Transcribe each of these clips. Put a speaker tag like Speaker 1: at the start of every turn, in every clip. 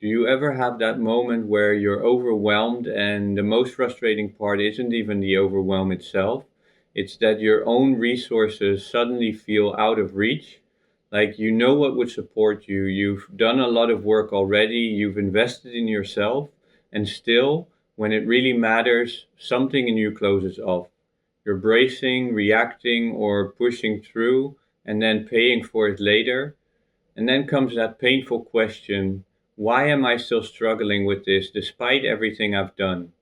Speaker 1: Do you ever have that moment where you're overwhelmed and the most frustrating part isn't even the overwhelm itself? It's that your own resources suddenly feel out of reach. Like you know what would support you, you've done a lot of work already, you've invested in yourself, and still, when it really matters, something in you closes off. You're bracing, reacting, or pushing through, and then paying for it later. And then comes that painful question, why am I still struggling with this despite everything I've done?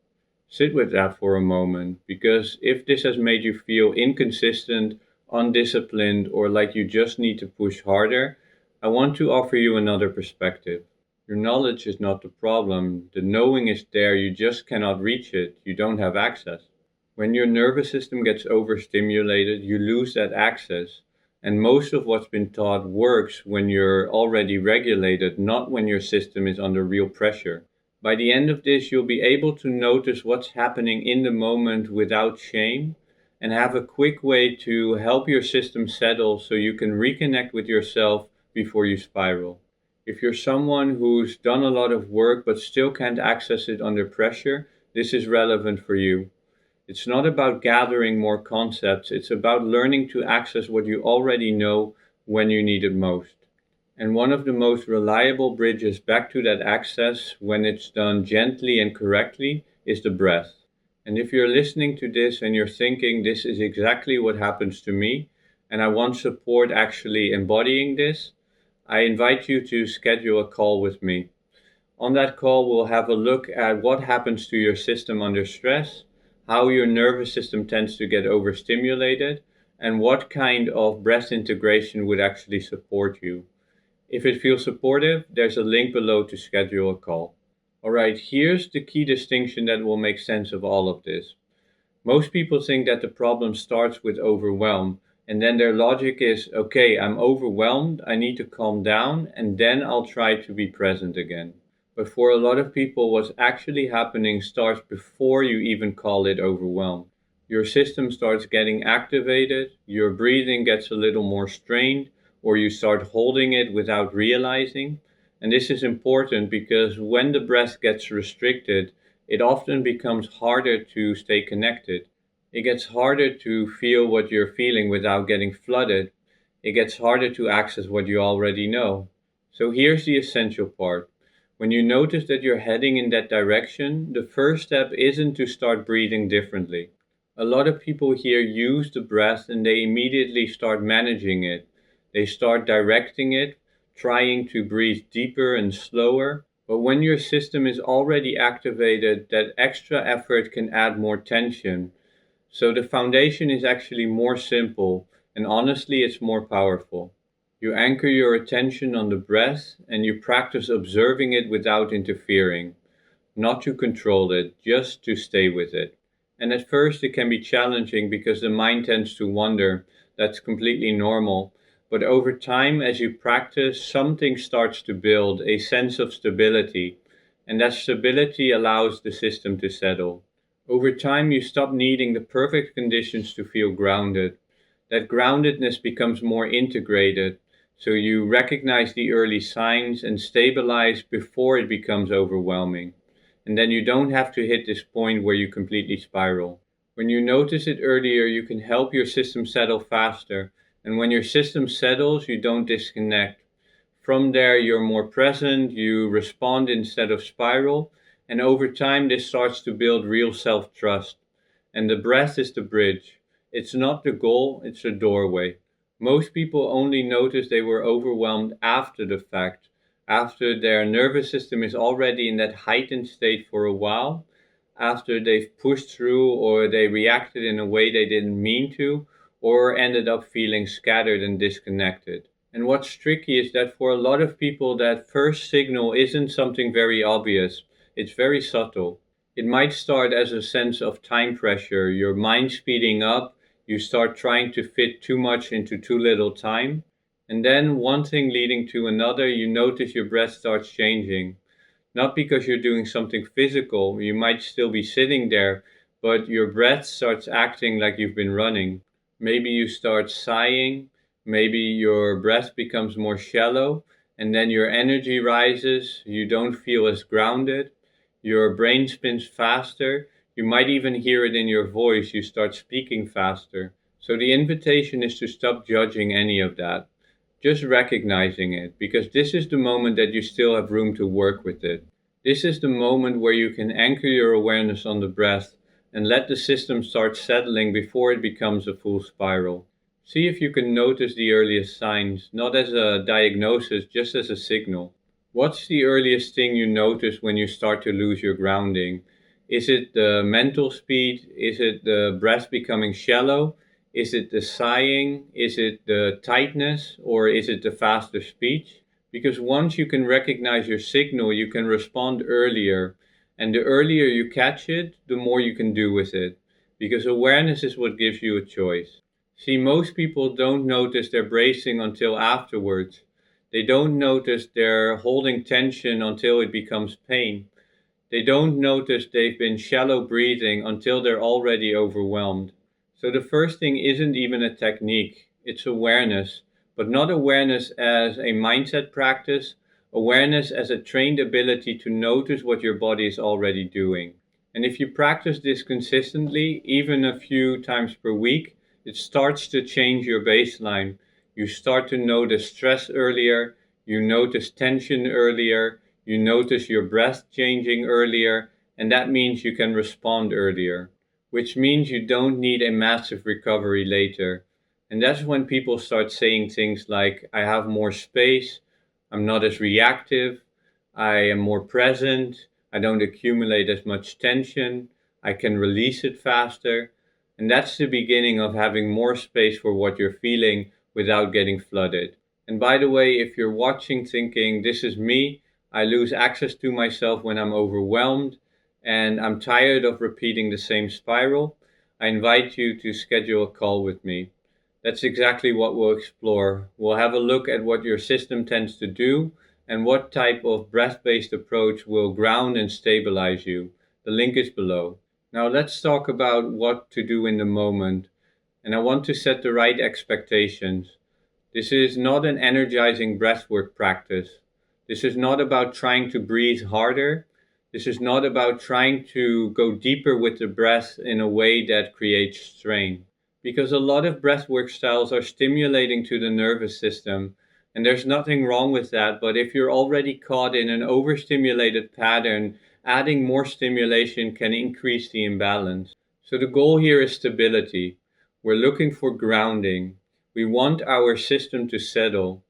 Speaker 1: Sit with that for a moment, because if this has made you feel inconsistent, undisciplined, or like you just need to push harder, I want to offer you another perspective. Your knowledge is not the problem. The knowing is there, you just cannot reach it. You don't have access. When your nervous system gets overstimulated, you lose that access. And most of what's been taught works when you're already regulated, not when your system is under real pressure. By the end of this, you'll be able to notice what's happening in the moment without shame and have a quick way to help your system settle so you can reconnect with yourself before you spiral. If you're someone who's done a lot of work but still can't access it under pressure, this is relevant for you. It's not about gathering more concepts, it's about learning to access what you already know when you need it most. And one of the most reliable bridges back to that access, when it's done gently and correctly, is the breath. And if you're listening to this and you're thinking, this is exactly what happens to me, and I want support actually embodying this, I invite you to schedule a call with me. On that call, we'll have a look at what happens to your system under stress, how your nervous system tends to get overstimulated, and what kind of breath integration would actually support you. If it feels supportive, there's a link below to schedule a call. Alright, here's the key distinction that will make sense of all of this. Most people think that the problem starts with overwhelm, and then their logic is, okay, I'm overwhelmed, I need to calm down, and then I'll try to be present again. But for a lot of people, what's actually happening starts before you even call it overwhelm. Your system starts getting activated, your breathing gets a little more strained, or you start holding it without realizing. And this is important because when the breath gets restricted, it often becomes harder to stay connected. It gets harder to feel what you're feeling without getting flooded. It gets harder to access what you already know. So here's the essential part. When you notice that you're heading in that direction, the first step isn't to start breathing differently. A lot of people here use the breath and they immediately start managing it. They start directing it, trying to breathe deeper and slower. But when your system is already activated, that extra effort can add more tension. So the foundation is actually more simple, and honestly, it's more powerful. You anchor your attention on the breath and you practice observing it without interfering, not to control it, just to stay with it. And at first, it can be challenging because the mind tends to wander. That's completely normal. But over time, as you practice, something starts to build, a sense of stability. And that stability allows the system to settle. Over time, you stop needing the perfect conditions to feel grounded. That groundedness becomes more integrated, so you recognize the early signs and stabilize before it becomes overwhelming. And then you don't have to hit this point where you completely spiral. When you notice it earlier, you can help your system settle faster. And when your system settles, you don't disconnect. From there, you're more present, you respond instead of spiral, and over time, this starts to build real self-trust. And the breath is the bridge. It's not the goal, it's a doorway. Most people only notice they were overwhelmed after the fact, after their nervous system is already in that heightened state for a while, after they've pushed through or they reacted in a way they didn't mean to, or ended up feeling scattered and disconnected. And what's tricky is that for a lot of people, that first signal isn't something very obvious. It's very subtle. It might start as a sense of time pressure, your mind speeding up, you start trying to fit too much into too little time. And then one thing leading to another, you notice your breath starts changing. Not because you're doing something physical, you might still be sitting there, but your breath starts acting like you've been running. Maybe you start sighing, maybe your breath becomes more shallow, and then your energy rises, you don't feel as grounded, your brain spins faster, you might even hear it in your voice, you start speaking faster. So the invitation is to stop judging any of that, just recognizing it, because this is the moment that you still have room to work with it. This is the moment where you can anchor your awareness on the breath and let the system start settling before it becomes a full spiral. See if you can notice the earliest signs, not as a diagnosis, just as a signal. What's the earliest thing you notice when you start to lose your grounding? Is it the mental speed? Is it the breath becoming shallow? Is it the sighing? Is it the tightness? Or is it the faster speech? Because once you can recognize your signal, you can respond earlier. And the earlier you catch it, the more you can do with it. Because awareness is what gives you a choice. See, most people don't notice they're bracing until afterwards. They don't notice they're holding tension until it becomes pain. They don't notice they've been shallow breathing until they're already overwhelmed. So the first thing isn't even a technique, it's awareness, but not awareness as a mindset practice, awareness as a trained ability to notice what your body is already doing. And if you practice this consistently, even a few times per week, it starts to change your baseline. You start to notice stress earlier, you notice tension earlier, you notice your breath changing earlier, and that means you can respond earlier, which means you don't need a massive recovery later. And that's when people start saying things like, I have more space, I'm not as reactive, I am more present, I don't accumulate as much tension, I can release it faster. And that's the beginning of having more space for what you're feeling without getting flooded. And by the way, if you're watching thinking, this is me, I lose access to myself when I'm overwhelmed, and I'm tired of repeating the same spiral, I invite you to schedule a call with me. That's exactly what we'll explore. We'll have a look at what your system tends to do and what type of breath-based approach will ground and stabilize you. The link is below. Now let's talk about what to do in the moment. And I want to set the right expectations. This is not an energizing breathwork practice. This is not about trying to breathe harder. This is not about trying to go deeper with the breath in a way that creates strain. Because a lot of breathwork styles are stimulating to the nervous system, and there's nothing wrong with that, but if you're already caught in an overstimulated pattern, adding more stimulation can increase the imbalance. So the goal here is stability. We're looking for grounding. We want our system to settle.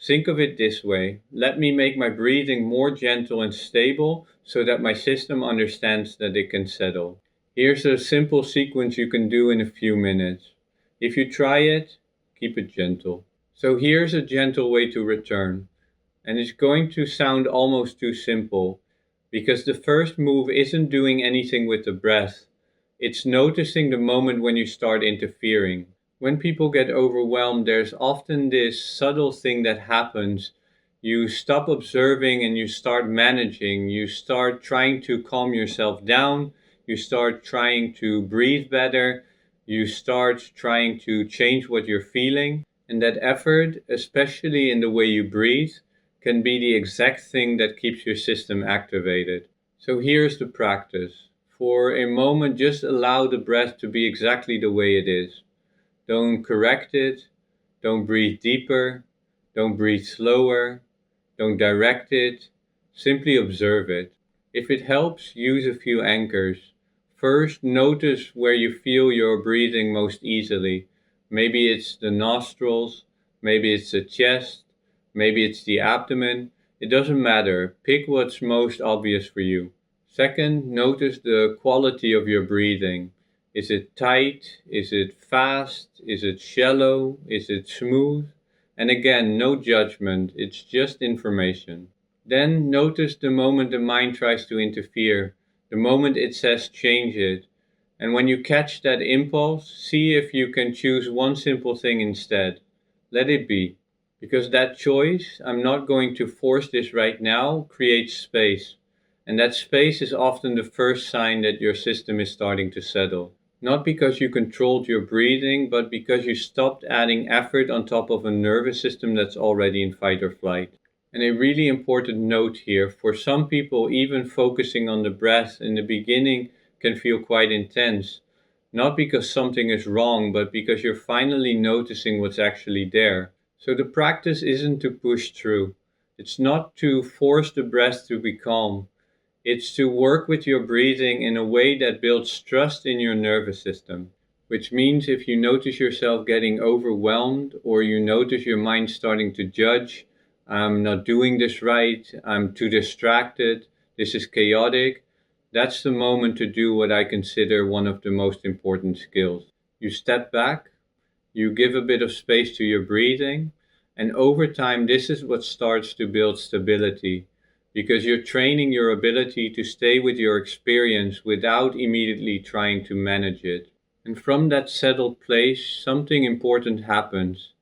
Speaker 1: Think of it this way. Let me make my breathing more gentle and stable so that my system understands that it can settle. Here's a simple sequence you can do in a few minutes. If you try it, keep it gentle. So here's a gentle way to return. And it's going to sound almost too simple, because the first move isn't doing anything with the breath. It's noticing the moment when you start interfering. When people get overwhelmed, there's often this subtle thing that happens. You stop observing and you start managing. You start trying to calm yourself down. You start trying to breathe better. You start trying to change what you're feeling. And that effort, especially in the way you breathe, can be the exact thing that keeps your system activated. So here's the practice. For a moment, just allow the breath to be exactly the way it is. Don't correct it. Don't breathe deeper. Don't breathe slower. Don't direct it. Simply observe it. If it helps, use a few anchors. First, notice where you feel your breathing most easily. Maybe it's the nostrils, maybe it's the chest, maybe it's the abdomen. It doesn't matter. Pick what's most obvious for you. Second, notice the quality of your breathing. Is it tight? Is it fast? Is it shallow? Is it smooth? And again, no judgment. It's just information. Then notice the moment the mind tries to interfere, the moment it says change it. And when you catch that impulse, see if you can choose one simple thing instead. Let it be. Because that choice, I'm not going to force this right now, creates space. And that space is often the first sign that your system is starting to settle. Not because you controlled your breathing, but because you stopped adding effort on top of a nervous system that's already in fight or flight. And a really important note here, for some people, even focusing on the breath in the beginning can feel quite intense. Not because something is wrong, but because you're finally noticing what's actually there. So the practice isn't to push through. It's not to force the breath to be calm. It's to work with your breathing in a way that builds trust in your nervous system. Which means if you notice yourself getting overwhelmed or you notice your mind starting to judge, I'm not doing this right, I'm too distracted, this is chaotic, that's the moment to do what I consider one of the most important skills. You step back, you give a bit of space to your breathing, and over time, this is what starts to build stability because you're training your ability to stay with your experience without immediately trying to manage it. And from that settled place, something important happens.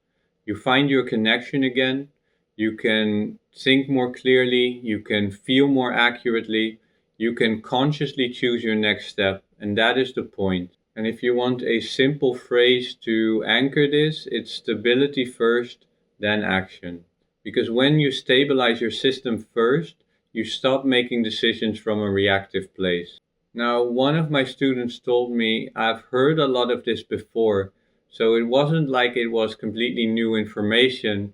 Speaker 1: You find your connection again. You can think more clearly. You can feel more accurately. You can consciously choose your next step. And that is the point. And if you want a simple phrase to anchor this, it's stability first, then action. Because when you stabilize your system first, you stop making decisions from a reactive place. Now, one of my students told me, I've heard a lot of this before, so it wasn't like it was completely new information,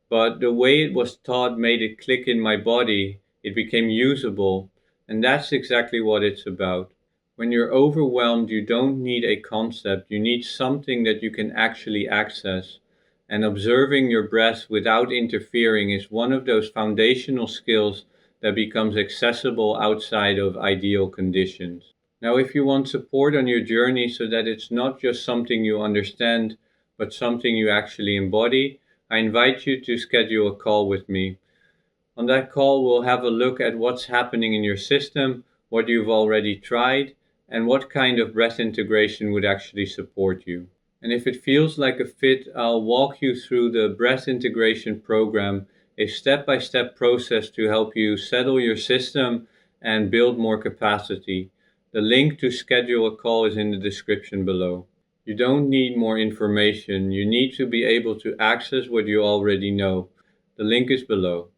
Speaker 1: but the way it was taught made it click in my body. It became usable, and that's exactly what it's about. When you're overwhelmed, you don't need a concept, you need something that you can actually access. And observing your breath without interfering is one of those foundational skills that becomes accessible outside of ideal conditions. Now, if you want support on your journey so that it's not just something you understand, but something you actually embody, I invite you to schedule a call with me. On that call, we'll have a look at what's happening in your system, what you've already tried, and what kind of breath integration would actually support you. And if it feels like a fit, I'll walk you through the breath integration program, a step-by-step process to help you settle your system and build more capacity. The link to schedule a call is in the description below. You don't need more information. You need to be able to access what you already know. The link is below.